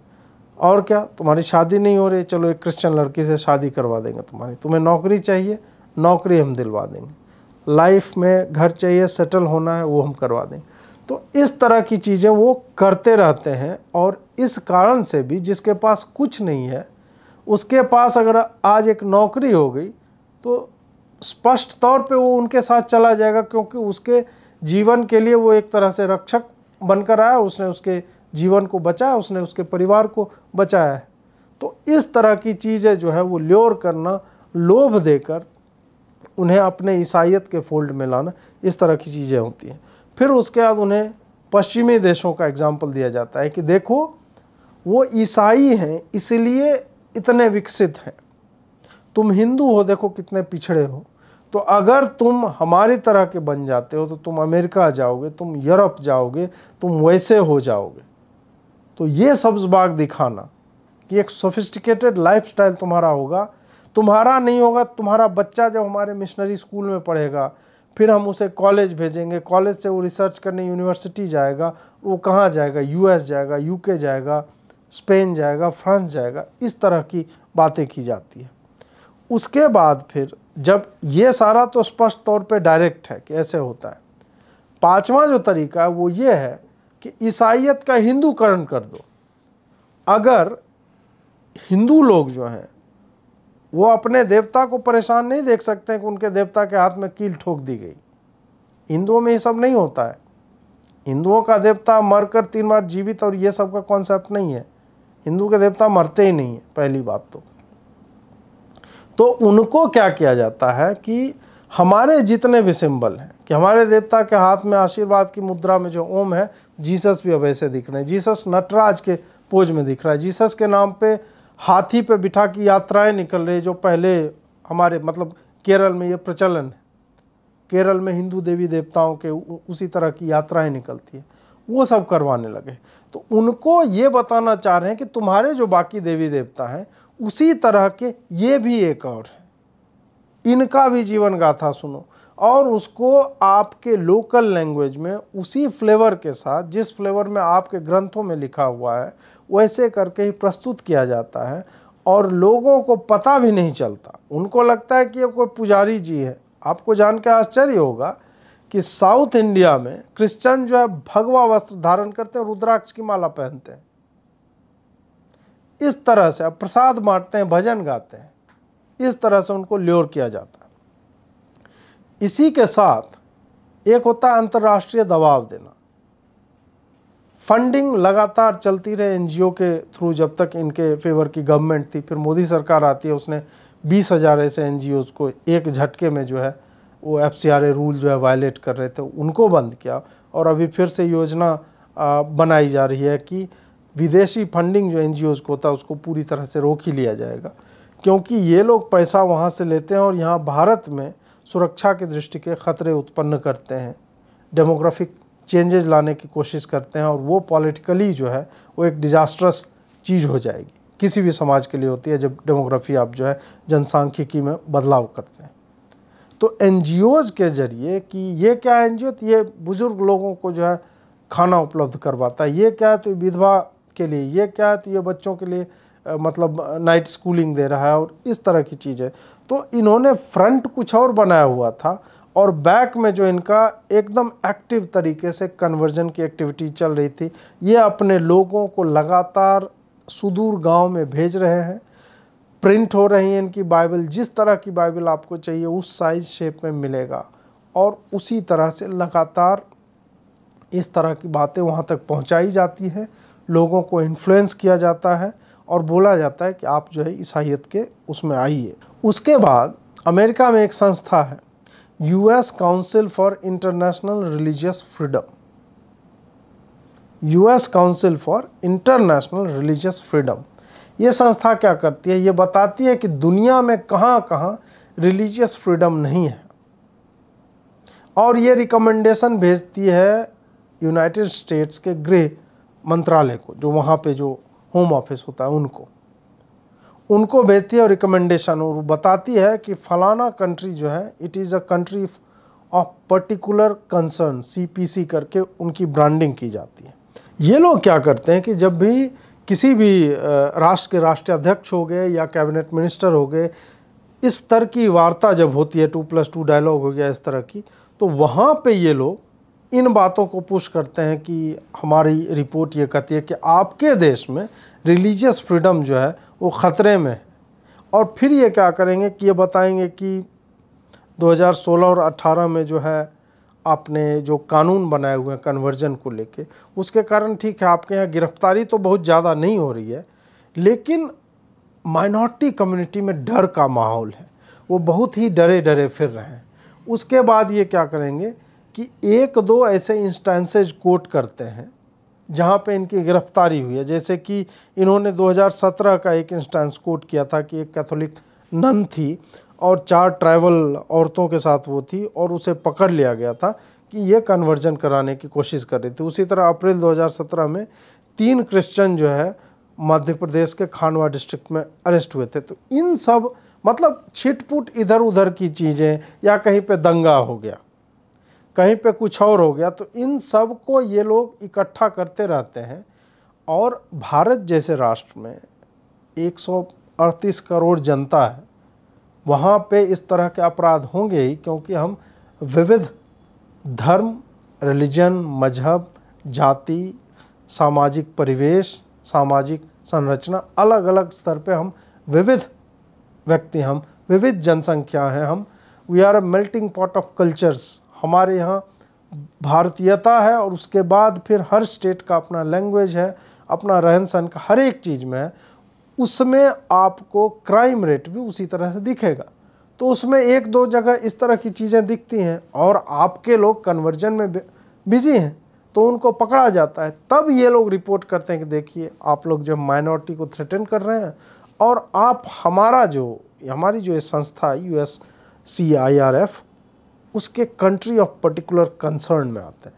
और क्या, तुम्हारी शादी नहीं हो रही, चलो एक क्रिश्चियन लड़की से शादी करवा देंगे तुम्हें नौकरी चाहिए, नौकरी हम दिलवा देंगे, लाइफ में घर चाहिए, सेटल होना है, वो हम करवा देंगे। तो इस तरह की चीज़ें वो करते रहते हैं। और इस कारण से भी जिसके पास कुछ नहीं है, उसके पास अगर आज एक नौकरी हो गई तो स्पष्ट तौर पे वो उनके साथ चला जाएगा, क्योंकि उसके जीवन के लिए वो एक तरह से रक्षक बनकर आया, उसने उसके जीवन को बचाया, उसने उसके परिवार को बचाया है। तो इस तरह की चीज़ें जो है वो ल्योर करना, लोभ देकर उन्हें अपने ईसाइयत के फोल्ड में लाना, इस तरह की चीज़ें होती हैं। फिर उसके बाद उन्हें पश्चिमी देशों का एग्जाम्पल दिया जाता है कि देखो वो ईसाई हैं इसलिए इतने विकसित हैं। तुम हिंदू हो, देखो कितने पिछड़े हो। तो अगर तुम हमारी तरह के बन जाते हो तो तुम अमेरिका जाओगे, तुम यूरोप जाओगे, तुम वैसे हो जाओगे। तो ये सब्ज बाग दिखाना कि एक सोफिस्टिकेटेड लाइफस्टाइल तुम्हारा होगा, तुम्हारा नहीं होगा। तुम्हारा बच्चा जब हमारे मिशनरी स्कूल में पढ़ेगा, फिर हम उसे कॉलेज भेजेंगे, कॉलेज से वो रिसर्च करने यूनिवर्सिटी जाएगा। वो कहाँ जाएगा? यूएस जाएगा, यूके जाएगा, स्पेन जाएगा, फ्रांस जाएगा। इस तरह की बातें की जाती है। उसके बाद फिर जब ये सारा तो स्पष्ट तौर पे डायरेक्ट है कि ऐसे होता है। पांचवा जो तरीका है वो ये है कि ईसाइयत का हिंदूकरण कर दो। अगर हिंदू लोग जो हैं वो अपने देवता को परेशान नहीं देख सकते कि उनके देवता के हाथ में कील ठोक दी गई। हिंदुओं में ये सब नहीं होता है। हिंदुओं का देवता मरकर 3 बार जीवित और ये सब का कॉन्सेप्ट नहीं है। हिंदू के देवता मरते ही नहीं है, पहली बात तो उनको क्या किया जाता है कि हमारे जितने भी सिंबल हैं कि हमारे देवता के हाथ में आशीर्वाद की मुद्रा में जो ओम है, जीसस भी अब ऐसे दिख रहे हैं। जीसस नटराज के पोज में दिख रहा है। जीसस के नाम पे हाथी पे बिठा की यात्राएं निकल रही, जो पहले हमारे मतलब केरल में ये प्रचलन है। केरल में हिंदू देवी देवताओं के उसी तरह की यात्राएं निकलती है, वो सब करवाने लगे। तो उनको ये बताना चाह रहे हैं कि तुम्हारे जो बाकी देवी देवता हैं उसी तरह के ये भी एक और है, इनका भी जीवन गाथा सुनो। और उसको आपके लोकल लैंग्वेज में उसी फ्लेवर के साथ, जिस फ्लेवर में आपके ग्रंथों में लिखा हुआ है, वैसे करके ही प्रस्तुत किया जाता है। और लोगों को पता भी नहीं चलता, उनको लगता है कि ये कोई पुजारी जी है। आपको जान के आश्चर्य होगा कि साउथ इंडिया में क्रिश्चियन जो है भगवा वस्त्र धारण करते हैं, रुद्राक्ष की माला पहनते हैं, इस तरह से प्रसाद बांटते हैं, भजन गाते हैं, इस तरह से उनको ल्योर किया जाता है। इसी के साथ एक होता है अंतर्राष्ट्रीय दबाव देना। फंडिंग लगातार चलती रहे एनजीओ के थ्रू, जब तक इनके फेवर की गवर्नमेंट थी। फिर मोदी सरकार आती है, उसने 20,000 ऐसे एनजीओज को एक झटके में जो है वो एफसीआरए रूल जो है वायलेट कर रहे थे, उनको बंद किया। और अभी फिर से योजना बनाई जा रही है कि विदेशी फंडिंग जो एनजीओज को होता है उसको पूरी तरह से रोक ही लिया जाएगा, क्योंकि ये लोग पैसा वहाँ से लेते हैं और यहाँ भारत में सुरक्षा की दृष्टि के खतरे उत्पन्न करते हैं, डेमोग्राफिक चेंजेस लाने की कोशिश करते हैं। और वो पॉलिटिकली जो है वो एक डिजास्ट्रस चीज़ हो जाएगी, किसी भी समाज के लिए होती है जब डेमोग्राफी आप जो है जनसांख्यिकी में बदलाव करते हैं। तो एनजीओज के जरिए कि ये क्या एनजीओ, तो ये बुजुर्ग लोगों को जो है खाना उपलब्ध करवाता है, ये क्या है तो विधवा के लिए, ये क्या है तो ये बच्चों के लिए मतलब नाइट स्कूलिंग दे रहा है, और इस तरह की चीज़ें। तो इन्होंने फ्रंट कुछ और बनाया हुआ था और बैक में जो इनका एकदम एक्टिव तरीके से कन्वर्जन की एक्टिविटी चल रही थी। ये अपने लोगों को लगातार सुदूर गांव में भेज रहे हैं। प्रिंट हो रही है इनकी बाइबल, जिस तरह की बाइबल आपको चाहिए उस साइज शेप में मिलेगा, और उसी तरह से लगातार इस तरह की बातें वहाँ तक पहुँचाई जाती है, लोगों को इन्फ्लुएंस किया जाता है और बोला जाता है कि आप जो है ईसाइयत के उसमें आइए। उसके बाद अमेरिका में एक संस्था है, US council for international religious freedom. US council for international religious freedom, ये संस्था क्या करती है? ये बताती है कि दुनिया में कहाँ कहाँ रिलीजियस फ्रीडम नहीं है, और ये रिकमेंडेशन भेजती है यूनाइटेड स्टेट्स के गृह मंत्रालय को, जो वहाँ पे जो होम ऑफिस होता है उनको भेजती है और रिकमेंडेशन, और बताती है कि फलाना कंट्री जो है it is a country of particular concern, CPC करके उनकी ब्रांडिंग की जाती है। ये लोग क्या करते हैं कि जब भी किसी भी राष्ट्र के राष्ट्रीय अध्यक्ष हो गए या कैबिनेट मिनिस्टर हो गए, इस तरह की वार्ता जब होती है, 2+2 डायलॉग हो गया इस तरह की, तो वहाँ पे ये लोग इन बातों को पुश करते हैं कि हमारी रिपोर्ट ये कहती है कि आपके देश में रिलीजियस फ्रीडम जो है वो ख़तरे में है। और फिर ये क्या करेंगे कि ये बताएंगे कि 2016 और 18 में जो है आपने जो कानून बनाए हुए हैं कन्वर्जन को लेके, उसके कारण ठीक है आपके यहाँ गिरफ्तारी तो बहुत ज़्यादा नहीं हो रही है, लेकिन माइनॉरिटी कम्युनिटी में डर का माहौल है, वो बहुत ही डरे डरे फिर रहे हैं। उसके बाद ये क्या करेंगे कि 1-2 ऐसे इंस्टेंसेज कोट करते हैं जहाँ पे इनकी गिरफ्तारी हुई है। जैसे कि इन्होंने 2017 का एक इंस्टेंस कोट किया था कि एक कैथोलिक नन थी और 4 ट्राइबल औरतों के साथ वो थी और उसे पकड़ लिया गया था कि ये कन्वर्जन कराने की कोशिश कर रही थी। उसी तरह अप्रैल 2017 में 3 क्रिश्चियन जो है मध्य प्रदेश के खांडवा डिस्ट्रिक्ट में अरेस्ट हुए थे। तो इन सब मतलब छिटपुट इधर उधर की चीज़ें, या कहीं पे दंगा हो गया, कहीं पे कुछ और हो गया, तो इन सब को ये लोग इकट्ठा करते रहते हैं। और भारत जैसे राष्ट्र में 138 करोड़ जनता है, वहाँ पे इस तरह के अपराध होंगे ही, क्योंकि हम विविध धर्म, रिलीजन, मजहब, जाति, सामाजिक परिवेश, सामाजिक संरचना, अलग अलग स्तर पे हम विविध व्यक्ति, हम विविध जनसंख्या हैं, हम we are a melting pot of cultures. हमारे यहाँ भारतीयता है और उसके बाद फिर हर स्टेट का अपना लैंग्वेज है, अपना रहन सहन का हर एक चीज़ में है। उसमें आपको क्राइम रेट भी उसी तरह से दिखेगा। तो उसमें 1-2 जगह इस तरह की चीज़ें दिखती हैं और आपके लोग कन्वर्जन में बिजी हैं तो उनको पकड़ा जाता है। तब ये लोग रिपोर्ट करते हैं कि देखिए आप लोग जो माइनॉरिटी को थ्रेटन कर रहे हैं और आप हमारी जो संस्था USCIRF उसके कंट्री ऑफ पर्टिकुलर कंसर्न में आते हैं।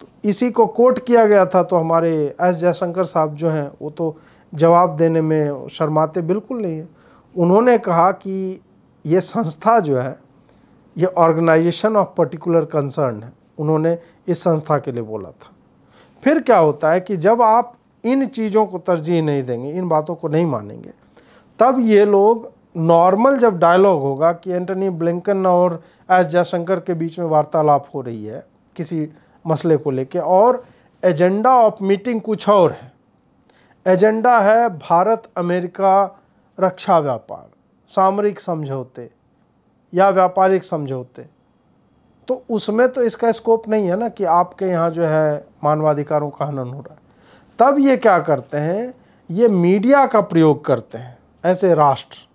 तो इसी को कोट किया गया था। तो हमारे एस जयशंकर साहब जो हैं वो तो जवाब देने में शर्माते बिल्कुल नहीं है। उन्होंने कहा कि ये संस्था जो है ये ऑर्गेनाइजेशन ऑफ पर्टिकुलर कंसर्न है, उन्होंने इस संस्था के लिए बोला था। फिर क्या होता है कि जब आप इन चीज़ों को तरजीह नहीं देंगे, इन बातों को नहीं मानेंगे, तब ये लोग नॉर्मल जब डायलॉग होगा कि एंटनी ब्लिंकन और एस जयशंकर के बीच में वार्तालाप हो रही है किसी मसले को लेके और एजेंडा ऑफ मीटिंग कुछ और है, एजेंडा है भारत अमेरिका रक्षा व्यापार, सामरिक समझौते या व्यापारिक समझौते, तो उसमें तो इसका स्कोप नहीं है ना कि आपके यहाँ जो है मानवाधिकारों का हनन हो रहा है। तब ये क्या करते हैं, ये मीडिया का प्रयोग करते हैं, ऐसे राष्ट्र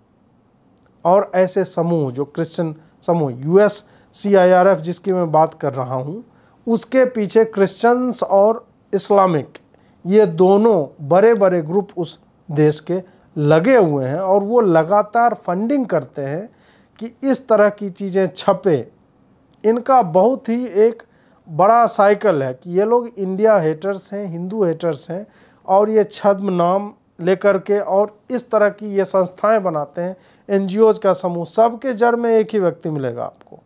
और ऐसे समूह जो क्रिश्चियन समूह USCIRF जिसकी मैं बात कर रहा हूँ, उसके पीछे क्रिश्चियंस और इस्लामिक ये दोनों बड़े बड़े ग्रुप उस देश के लगे हुए हैं और वो लगातार फंडिंग करते हैं कि इस तरह की चीज़ें छपे। इनका बहुत ही एक बड़ा साइकिल है कि ये लोग इंडिया हेटर्स हैं, हिंदू हेटर्स हैं और ये छद्म नाम लेकर के और इस तरह की ये संस्थाएं बनाते हैं, NGOs का समूह। सबके जड़ में एक ही व्यक्ति मिलेगा आपको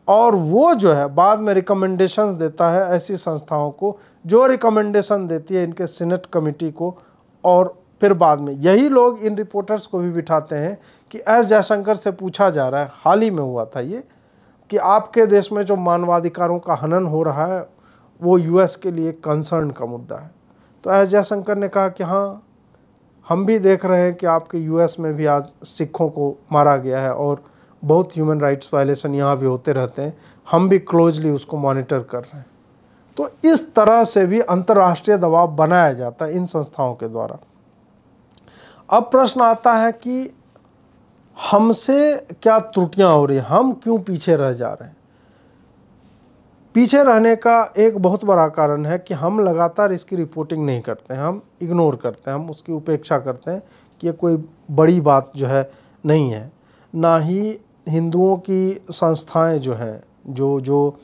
और वो जो है बाद में रिकमेंडेशंस देता है ऐसी संस्थाओं को, जो रिकमेंडेशन देती है इनके सीनेट कमेटी को। और फिर बाद में यही लोग इन रिपोर्टर्स को भी बिठाते हैं कि एस जयशंकर से पूछा जा रहा है, हाल ही में हुआ था ये, कि आपके देश में जो मानवाधिकारों का हनन हो रहा है वो US के लिए कंसर्न का मुद्दा है। तो एस जयशंकर ने कहा कि हाँ, हम भी देख रहे हैं कि आपके US में भी आज सिखों को मारा गया है और बहुत ह्यूमन राइट्स वायलेशन यहाँ भी होते रहते हैं, हम भी क्लोजली उसको मॉनिटर कर रहे हैं। तो इस तरह से भी अंतर्राष्ट्रीय दबाव बनाया जाता है इन संस्थाओं के द्वारा। अब प्रश्न आता है कि हमसे क्या त्रुटियां हो रही हैं, हम क्यों पीछे रह जा रहे हैं। पीछे रहने का एक बहुत बड़ा कारण है कि हम लगातार इसकी रिपोर्टिंग नहीं करते हैं, हम इग्नोर करते हैं, हम उसकी उपेक्षा करते हैं कि ये कोई बड़ी बात जो है नहीं है। ना ही हिंदुओं की संस्थाएं जो हैं, जो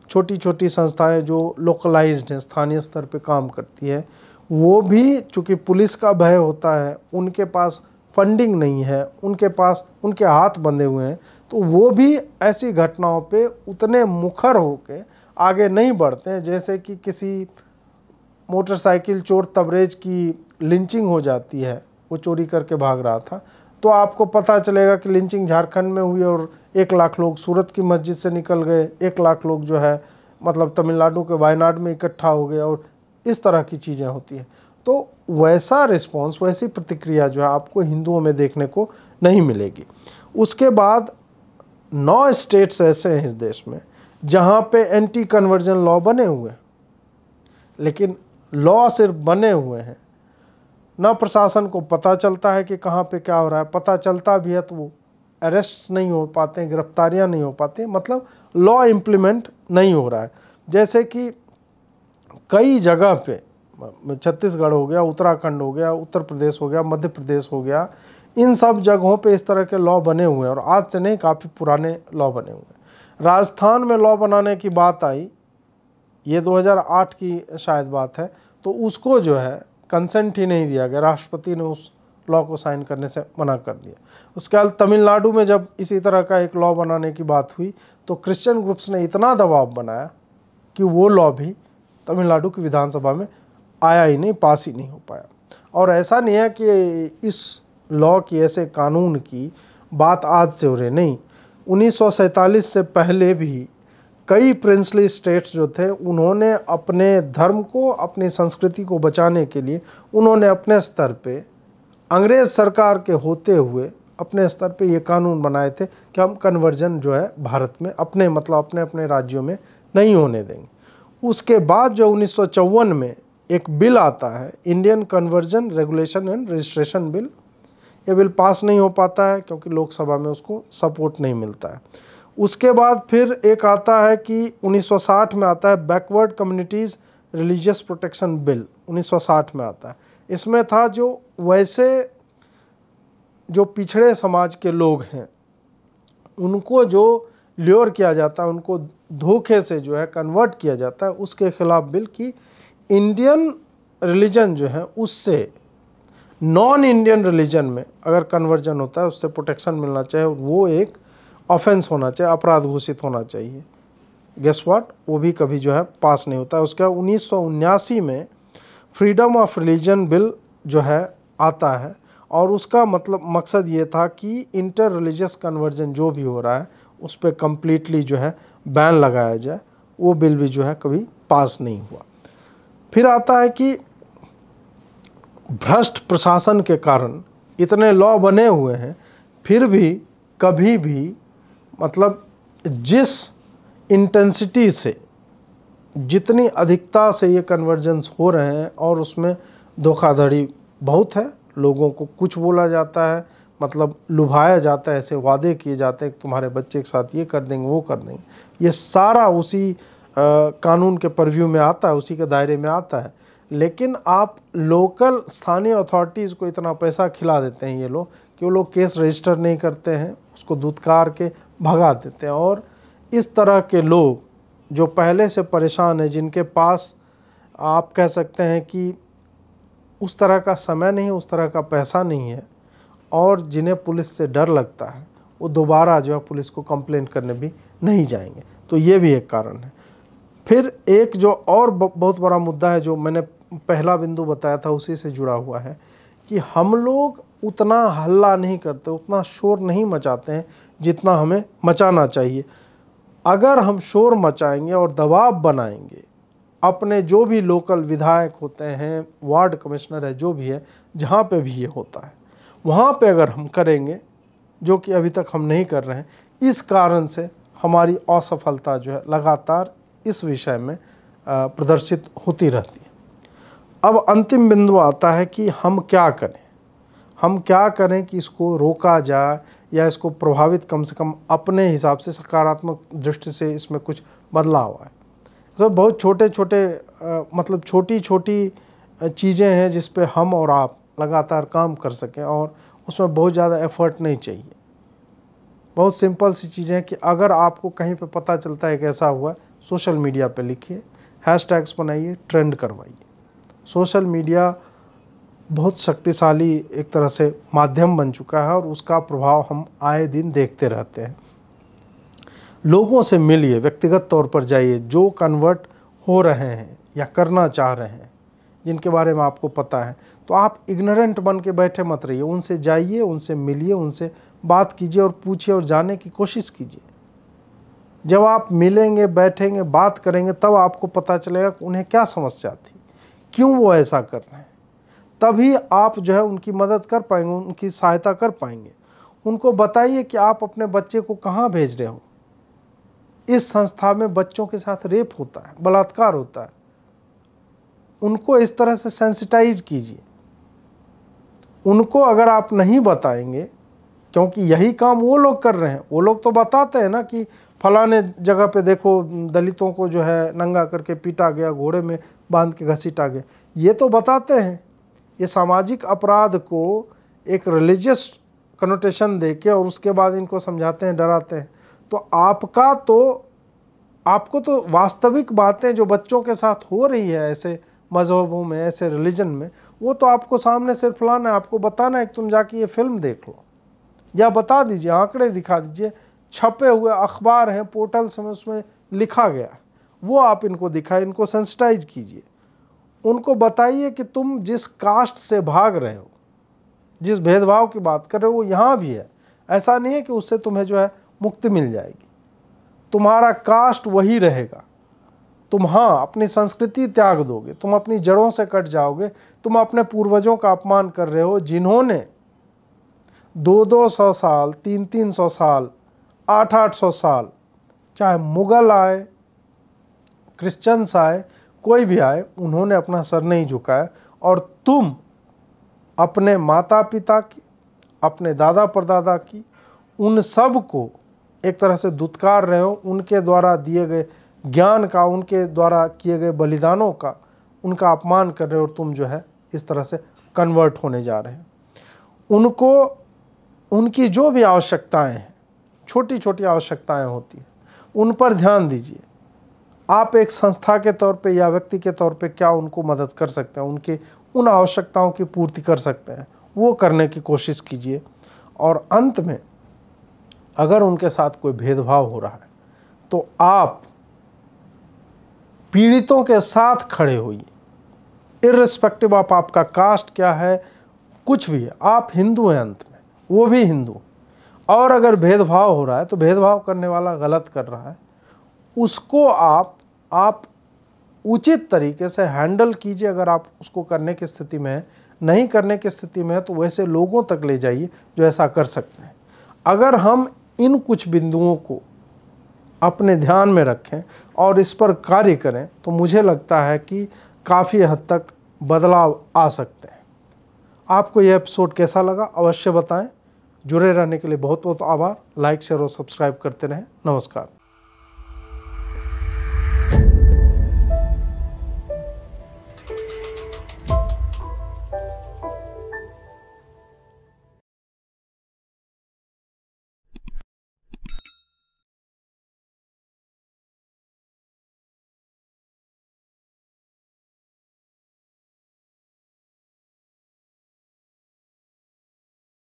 छोटी छोटी संस्थाएं जो लोकलाइज्ड हैं, स्थानीय स्तर पे काम करती है, वो भी चूँकि पुलिस का भय होता है, उनके पास फंडिंग नहीं है, उनके पास उनके हाथ बंधे हुए हैं, तो वो भी ऐसी घटनाओं पे उतने मुखर होके आगे नहीं बढ़ते हैं। जैसे कि किसी मोटरसाइकिल चोर तबरेज की लिंचिंग हो जाती है, वो चोरी करके भाग रहा था, तो आपको पता चलेगा कि लिंचिंग झारखंड में हुई और 1 लाख लोग सूरत की मस्जिद से निकल गए, 1 लाख लोग जो है मतलब तमिलनाडु के वायनाड में इकट्ठा हो गए और इस तरह की चीज़ें होती हैं। तो वैसा रिस्पॉन्स, वैसी प्रतिक्रिया जो है आपको हिंदुओं में देखने को नहीं मिलेगी। उसके बाद 9 स्टेट्स ऐसे हैं इस देश में जहाँ पे एंटी कन्वर्जन लॉ बने हुए हैं, लेकिन लॉ सिर्फ बने हुए हैं, ना प्रशासन को पता चलता है कि कहाँ पे क्या हो रहा है। पता चलता भी है तो वो अरेस्ट नहीं हो पाते हैं, गिरफ्तारियाँ नहीं हो पाती, मतलब लॉ इम्प्लीमेंट नहीं हो रहा है। जैसे कि कई जगह पे छत्तीसगढ़ हो गया, उत्तराखंड हो गया, उत्तर प्रदेश हो गया, मध्य प्रदेश हो गया, इन सब जगहों पे इस तरह के लॉ बने हुए हैं और आज से नहीं, काफ़ी पुराने लॉ बने हुए हैं। राजस्थान में लॉ बनाने की बात आई, ये 2008 की शायद बात है, तो उसको जो है कंसेंट ही नहीं दिया गया, राष्ट्रपति ने उस लॉ को साइन करने से मना कर दिया। उसके बाद तमिलनाडु में जब इसी तरह का एक लॉ बनाने की बात हुई तो क्रिश्चियन ग्रुप्स ने इतना दबाव बनाया कि वो लॉ भी तमिलनाडु की विधानसभा में आया ही नहीं, पास ही नहीं हो पाया। और ऐसा नहीं है कि इस लॉ की, ऐसे कानून की बात आज से हो रही, नहीं, 1947 से पहले भी कई प्रिंसली स्टेट्स जो थे उन्होंने अपने धर्म को, अपनी संस्कृति को बचाने के लिए उन्होंने अपने स्तर पे, अंग्रेज सरकार के होते हुए अपने स्तर पे ये कानून बनाए थे कि हम कन्वर्जन जो है भारत में अपने अपने अपने राज्यों में नहीं होने देंगे। उसके बाद जो 1954 में एक बिल आता है, Indian conversion regulation and registration bill, ये बिल पास नहीं हो पाता है क्योंकि लोकसभा में उसको सपोर्ट नहीं मिलता है। उसके बाद फिर एक आता है कि 1960 में आता है backward communities religious protection bill, 1960 में आता है। इसमें था जो वैसे जो पिछड़े समाज के लोग हैं उनको जो ल्योर किया जाता है, उनको धोखे से जो है कन्वर्ट किया जाता है, उसके खिलाफ बिल की इंडियन रिलीजन जो है उससे नॉन इंडियन रिलीजन में अगर कन्वर्जन होता है उससे प्रोटेक्शन मिलना चाहिए, वो एक ऑफेंस होना चाहिए, अपराध घोषित होना चाहिए। गेस व्हाट, वो भी कभी जो है पास नहीं होता है। उसके बाद 1979 में फ्रीडम ऑफ रिलीजन बिल जो है आता है और उसका मतलब मकसद ये था कि इंटर रिलीजियस कन्वर्जन जो भी हो रहा है उस पर कम्प्लीटली जो है बैन लगाया जाए। वो बिल भी जो है कभी पास नहीं हुआ। फिर आता है कि भ्रष्ट प्रशासन के कारण इतने लॉ बने हुए हैं, फिर भी कभी भी मतलब जिस इंटेंसिटी से, जितनी अधिकता से ये कन्वर्जेंस हो रहे हैं और उसमें धोखाधड़ी बहुत है, लोगों को कुछ बोला जाता है, मतलब लुभाया जाता है, ऐसे वादे किए जाते हैं कि तुम्हारे बच्चे के साथ ये कर देंगे, वो कर देंगे। ये सारा उसी कानून के परव्यू में आता है, उसी के दायरे में आता है। लेकिन आप लोकल स्थानीय अथॉरिटीज़ को इतना पैसा खिला देते हैं ये लोग कि वो लोग केस रजिस्टर नहीं करते हैं, उसको धुतकार के भगा देते हैं। और इस तरह के लोग जो पहले से परेशान हैं, जिनके पास आप कह सकते हैं कि उस तरह का समय नहीं, उस तरह का पैसा नहीं है, और जिन्हें पुलिस से डर लगता है, वो दोबारा जो है पुलिस को कंप्लेंट करने भी नहीं जाएंगे। तो ये भी एक कारण है। फिर एक जो और बहुत बड़ा मुद्दा है, जो मैंने पहला बिंदु बताया था उसी से जुड़ा हुआ है, कि हम लोग उतना हल्ला नहीं करते, उतना शोर नहीं मचाते हैं जितना हमें मचाना चाहिए। अगर हम शोर मचाएंगे और दबाव बनाएंगे, अपने जो भी लोकल विधायक होते हैं, वार्ड कमिश्नर है, जो भी है, जहाँ पे भी ये होता है वहाँ पे अगर हम करेंगे, जो कि अभी तक हम नहीं कर रहे हैं, इस कारण से हमारी असफलता जो है लगातार इस विषय में प्रदर्शित होती रहती है। अब अंतिम बिंदु आता है कि हम क्या करें, हम क्या करें कि इसको रोका जाए या इसको प्रभावित कम से कम अपने हिसाब से सकारात्मक दृष्टि से इसमें कुछ बदलाव आए। तो बहुत छोटे छोटे मतलब छोटी छोटी चीज़ें हैं जिस पे हम और आप लगातार काम कर सकें, और उसमें बहुत ज़्यादा एफर्ट नहीं चाहिए। बहुत सिंपल सी चीज़ें हैं कि अगर आपको कहीं पे पता चलता है कि ऐसा हुआ, सोशल मीडिया पे लिखिए, हैशटैग्स बनाइए, ट्रेंड करवाइए। सोशल मीडिया बहुत शक्तिशाली एक तरह से माध्यम बन चुका है और उसका प्रभाव हम आए दिन देखते रहते हैं। लोगों से मिलिए, व्यक्तिगत तौर पर जाइए, जो कन्वर्ट हो रहे हैं या करना चाह रहे हैं, जिनके बारे में आपको पता है, तो आप इग्नोरेंट बन के बैठे मत रहिए। उनसे जाइए, उनसे मिलिए, उनसे बात कीजिए और पूछिए और जानने की कोशिश कीजिए। जब आप मिलेंगे, बैठेंगे, बात करेंगे, तब आपको पता चलेगा कि उन्हें क्या समस्या थी, क्यों वो ऐसा कर रहे हैं। तभी आप जो है उनकी मदद कर पाएंगे, उनकी सहायता कर पाएंगे। उनको बताइए कि आप अपने बच्चे को कहाँ भेज रहे हो। इस संस्था में बच्चों के साथ रेप होता है, बलात्कार होता है। उनको इस तरह से सेंसिटाइज कीजिए। उनको अगर आप नहीं बताएंगे, क्योंकि यही काम वो लोग कर रहे हैं, वो लोग तो बताते हैं ना कि फलाने जगह पे देखो दलितों को जो है नंगा करके पीटा गया, घोड़े में बांध के घसीटा गया। ये तो बताते हैं, ये सामाजिक अपराध को एक रिलीजियस कनोटेशन देके और उसके बाद इनको समझाते हैं, डराते हैं। तो आपको तो वास्तविक बातें जो बच्चों के साथ हो रही है ऐसे मजहबों में, ऐसे रिलीजन में, वो तो आपको सामने सिर्फ लाना है, आपको बताना है कि तुम जाके ये फिल्म देख लो, या बता दीजिए, आंकड़े दिखा दीजिए, छपे हुए अखबार हैं, पोर्टल्स में, उसमें लिखा गया, वो आप इनको दिखाएं, इनको सेंसिटाइज कीजिए, उनको बताइए कि तुम जिस कास्ट से भाग रहे हो, जिस भेदभाव की बात कर रहे हो, वो यहाँ भी है। ऐसा नहीं है कि उससे तुम्हें जो है मुक्ति मिल जाएगी, तुम्हारा कास्ट वही रहेगा। तुम हाँ अपनी संस्कृति त्याग दोगे, तुम अपनी जड़ों से कट जाओगे, तुम अपने पूर्वजों का अपमान कर रहे हो, जिन्होंने 200-200 साल, 300-300 साल, 800-800 साल, चाहे मुगल आए, क्रिश्चियंस आए, कोई भी आए, उन्होंने अपना सर नहीं झुकाया। और तुम अपने माता पिता की, अपने दादा परदादा की, उन सब को एक तरह से दुत्कार रहे हो, उनके द्वारा दिए गए ज्ञान का, उनके द्वारा किए गए बलिदानों का, उनका अपमान कर रहे हो। और तुम जो है इस तरह से कन्वर्ट होने जा रहे हैं। उनको उनकी जो भी आवश्यकताएं हैं, छोटी छोटी आवश्यकताएं होती हैं, उन पर ध्यान दीजिए। आप एक संस्था के तौर पे या व्यक्ति के तौर पे क्या उनको मदद कर सकते हैं, उनके उन आवश्यकताओं की पूर्ति कर सकते हैं, वो करने की कोशिश कीजिए। और अंत में अगर उनके साथ कोई भेदभाव हो रहा है तो आप पीड़ितों के साथ खड़े होइए, इर्रिस्पेक्टिव ऑफ आपका कास्ट क्या है, कुछ भी है। आप हिंदू हैं, अंत में वो भी हिंदू। और अगर भेदभाव हो रहा है तो भेदभाव करने वाला गलत कर रहा है, उसको आप उचित तरीके से हैंडल कीजिए। अगर आप उसको करने की स्थिति में है, नहीं करने की स्थिति में है, तो वैसे लोगों तक ले जाइए जो ऐसा कर सकते हैं। अगर हम इन कुछ बिंदुओं को अपने ध्यान में रखें और इस पर कार्य करें तो मुझे लगता है कि काफ़ी हद तक बदलाव आ सकते हैं। आपको यह एपिसोड कैसा लगा अवश्य बताएं। जुड़े रहने के लिए बहुत बहुत आभार। लाइक, शेयर और सब्सक्राइब करते रहें। नमस्कार।